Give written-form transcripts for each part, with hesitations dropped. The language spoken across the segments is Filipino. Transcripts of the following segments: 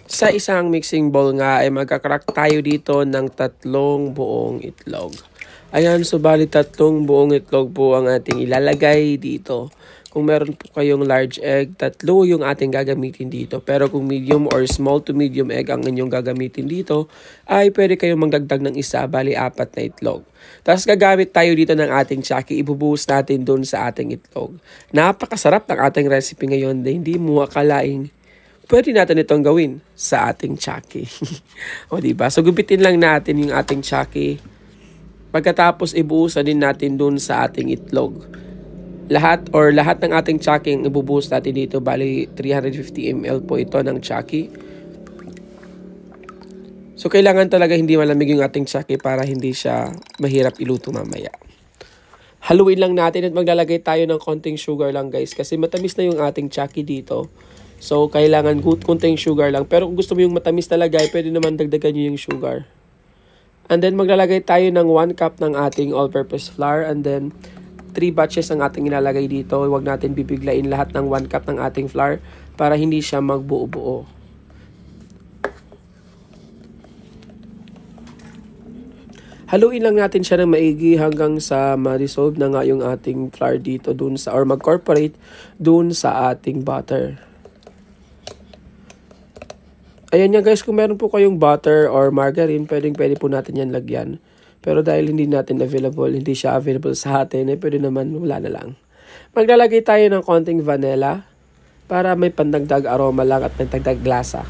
Sa isang mixing bowl nga ay magkakrak tayo dito ng 3 buong itlog. Ayan, subalit 3 buong itlog po ang ating ilalagay dito. Kung meron po kayong large egg, 3 yung ating gagamitin dito. Pero kung medium or small to medium egg ang inyong gagamitin dito, ay pwede kayong magdagdag ng isa, bali 4 na itlog. Tapos gagamit tayo dito ng ating tsaki, ibubuhos natin dun sa ating itlog. Napakasarap ng ating recipe ngayon na hindi mo akalaing pwede natin itong gawin sa ating tsaki. O diba? So gupitin lang natin yung ating tsaki. Pagkatapos ibuhusan din natin dun sa ating itlog. Lahat ng ating tsaki ang ibubuhos natin dito. Bali 350 ml po ito ng tsaki. So kailangan talaga hindi malamig yung ating tsaki para hindi siya mahirap iluto mamaya. Haluin lang natin at maglalagay tayo ng konting sugar lang guys. Kasi matamis na yung ating tsaki dito. So, kailangan kunting sugar lang. Pero kung gusto mo yung matamis talaga, pwede naman dagdagan nyo yung sugar. And then, maglalagay tayo ng 1 cup ng ating all-purpose flour. And then, 3 batches ang ating ilalagay dito. Huwag natin bibiglain lahat ng 1 cup ng ating flour para hindi siya magbuo-buo. Haluin lang natin siya ng maigi hanggang sa ma-dissolve na nga yung ating flour dito dun sa, or mag-corporate dun sa ating butter. Ayan nga guys, kung meron po kayong butter or margarine, pwede po natin yan lagyan. Pero dahil hindi natin available, hindi siya available sa atin, pwede naman wala na lang. Maglalagay tayo ng konting vanilla para may pandagdag aroma lang at may pandagdag lasa.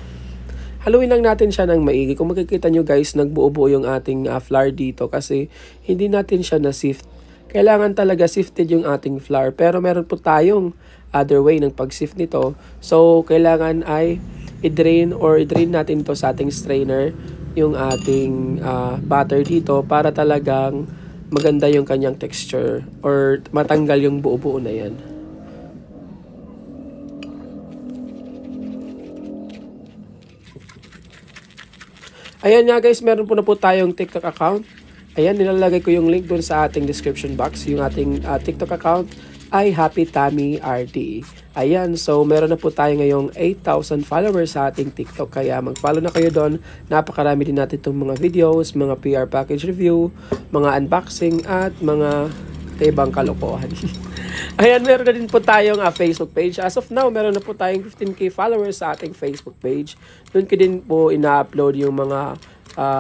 Haluin lang natin siya ng maigi. Kung makikita nyo guys, nagbuo-buo yung ating flour dito kasi hindi natin siya na-sift. Kailangan talaga sifted yung ating flour. Pero meron po tayong other way ng pag-sift nito. So, kailangan ay i-drain natin ito sa ating strainer yung ating butter dito para talagang maganda yung kanyang texture or matanggal yung buo-buo na yan. Ayan nga guys, meron po na po tayong TikTok account. Ayan, nilalagay ko yung link dun sa ating description box. Yung ating TikTok account ay Happy Tammy RT. Ayan, so meron na po tayo ngayong 8,000 followers sa ating TikTok. Kaya mag-follow na kayo doon. Napakarami din natin itong mga videos, mga PR package review, mga unboxing, at mga ibang kalokohan. Ayan, meron na din po tayong Facebook page. As of now, meron na po tayong 15k followers sa ating Facebook page. Doon ko din po ina-upload yung mga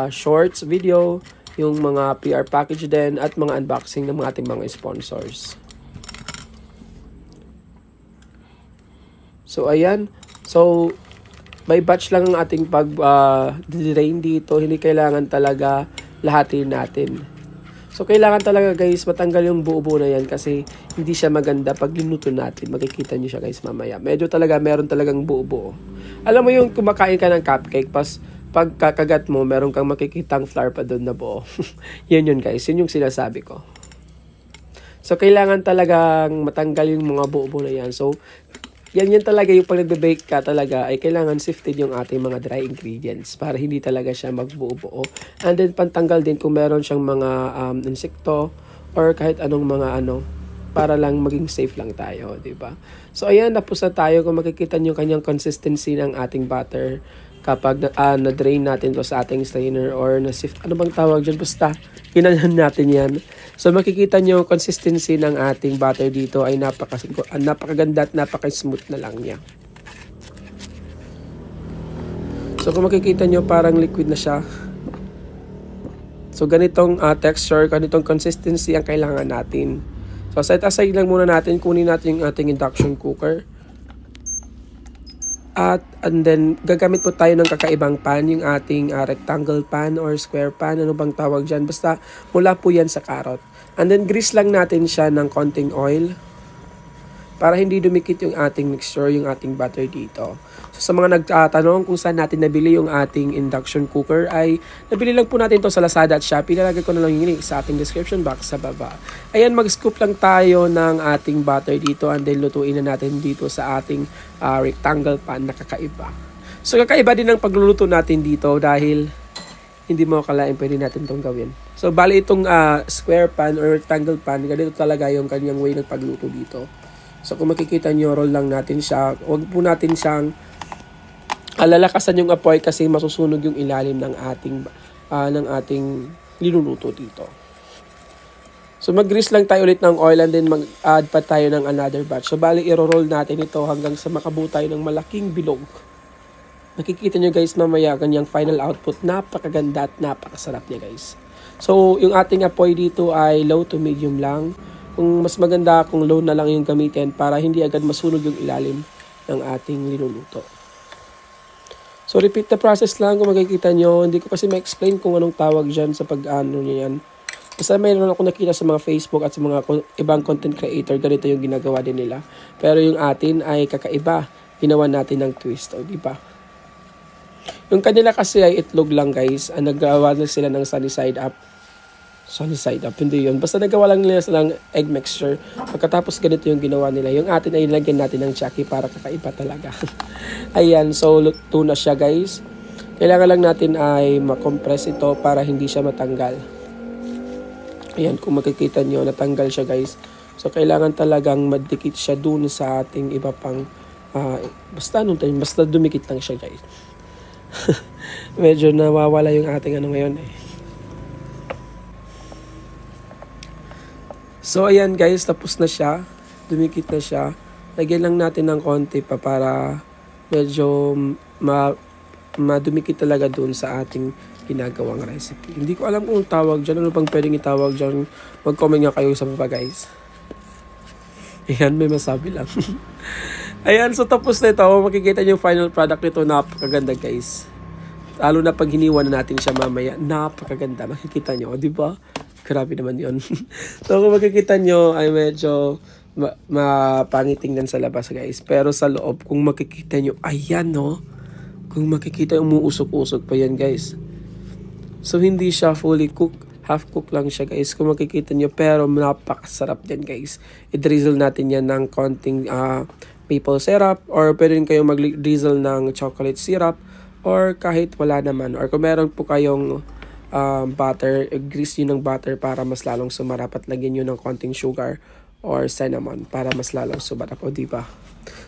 shorts video, yung mga PR package din, at mga unboxing ng ating mga sponsors. So, ayan. So, may batch lang ang ating pag-drain dito. Hindi kailangan talaga lahatin natin. So, kailangan talaga guys, matanggal yung buo-buo na yan kasi hindi siya maganda pag linuto natin. Makikita nyo siya guys mamaya. Medyo talaga, meron talagang buo-buo. Alam mo yung kumakain ka ng cupcake, pag kakagat mo, meron kang makikitang flour pa doon na buo. Yan yun guys. Yun yung sinasabi ko. So, kailangan talagang matanggal yung mga buo-buo na yan. So, yan talaga yung pag nagbe-bake ka talaga ay kailangan sifted yung ating mga dry ingredients para hindi talaga siya magbuo-buo. And then pantanggal din kung meron siyang mga insekto or kahit anong mga para lang maging safe lang tayo, di ba? So ayan, tapos na tayo. Kung makikita niyo kanyang consistency ng ating butter kapag na-drain natin to sa ating strainer or na-sift, ano bang tawag dyan? Basta, kinanhan natin yan. So, makikita nyo, consistency ng ating butter dito ay napakaganda at napaka-smooth na lang niya. So, kung makikita nyo, parang liquid na siya. So, ganitong texture, ganitong consistency ang kailangan natin. So, set aside lang muna natin, kunin natin yung ating induction cooker. And then, gagamit po tayo ng kakaibang pan, yung ating rectangle pan or square pan, ano bang tawag dyan. Basta, mula po yan sa carrot. And then, grease lang natin siya ng konting oil para hindi dumikit yung ating mixture, yung ating butter dito. So, sa mga nagtatanong kung saan natin nabili yung ating induction cooker, ay nabili lang po natin to sa Lazada at Shopee. Nalagay ko na lang yung link sa ating description box sa baba. Ayan, mag-scoop lang tayo ng ating butter dito and then lutuin na natin dito sa ating rectangle pan na kakaiba. So, kakaiba din ang pagluluto natin dito dahil hindi mo akalain pwede natin itong gawin. So, bali itong square pan or rectangle pan, ganito talaga yung kanyang way ng pagluto dito. So, kung makikita nyo, roll lang natin siya. Huwag po natin siyang Lalakasan yung apoy kasi masusunog yung ilalim ng ating linuluto dito. So mag-grease lang tayo ulit ng oil and then mag-add pa tayo ng another batch. So bali i-roll natin ito hanggang sa makabuo tayo ng malaking bilog. Makikita nyo guys mamaya kanyang final output. Napakaganda at napakasarap niya guys. So yung ating apoy dito ay low to medium lang. Kung mas maganda kung low na lang yung gamitin para hindi agad masunog yung ilalim ng ating linuluto. So repeat the process lang kung makikita nyo. Hindi ko kasi ma-explain kung anong tawag dyan sa pag-ano niya yan. Basta mayroon ako nakita sa mga Facebook at sa mga ibang content creator, ganito yung ginagawa din nila. Pero yung atin ay kakaiba. Ginawa natin ng twist, o di ba? Yung kanila kasi ay itlog lang guys. Nagawa na sila ng sunny side up. Sunny side up, hindi yun. Basta nagawa lang nila silang egg mixture. Pagkatapos ganito yung ginawa nila. Yung atin ay nilagyan natin ng chucky para kakaiba talaga. Ayan, so luto na siya guys. Kailangan lang natin ay makompress ito para hindi siya matanggal. Ayan, kung makikita nyo, natanggal siya guys. So, kailangan talagang madikit siya dun sa ating iba pang, basta dumikit lang siya guys. Medyo nawawala yung ating ano ngayon eh. So, ayan guys, tapos na siya. Dumikit na siya. Lagyan lang natin ng konti pa para medyo madumikit talaga dun sa ating ginagawang recipe. Hindi ko alam kung tawag dyan. Ano pang pwedeng itawag dyan? Mag-comment nga kayo sa baba guys. Ayan, may masabi lang. Ayan, so tapos na ito. Makikita nyo yung final product nito. Napakaganda guys. Lalo na pag hiniwa na natin siya mamaya. Napakaganda. Makikita nyo, di ba? Grabe naman yun. So kung makikita nyo ay medyo mapangiting sa labas guys. Pero sa loob, kung makikita nyo, ayan no. Kung makikita, umuusok-usok pa yan guys. So, hindi siya fully cooked. Half cooked lang siya guys. Kung makikita nyo. Pero napakasarap din guys. I-drizzle natin yan ng konting maple syrup. Or pwede rin kayong mag-drizzle ng chocolate syrup. Or kahit wala naman. Or kung meron po kayong butter, grease nyo ng butter para mas lalong sumarap. At lagyan nyo ng konting sugar or cinnamon para mas lalong sumarap. O diba?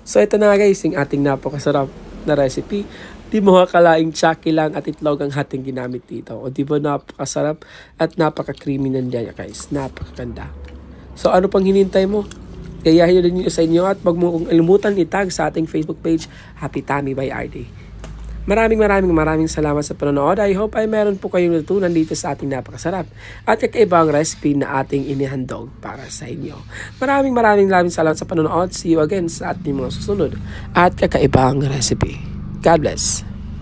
So, ito na guys. Yung ating napakasarap na recipe. Di mo akalaing chucky lang at itlog ang ating ginamit dito. O di ba napakasarap at napaka-creamy nandiyan guys. Napakaganda. So ano pang hinintay mo? Gayahin nyo din sa inyo at wag mo kong ilumutan itag sa ating Facebook page, Happy Tummy by RD. Maraming salamat sa panonood. I hope ay meron po kayong natutunan dito sa ating napakasarap at kakaibang recipe na ating inihandog para sa inyo. Maraming salamat sa panonood. See you again sa ating mga susunod at kakaibang recipe. God bless.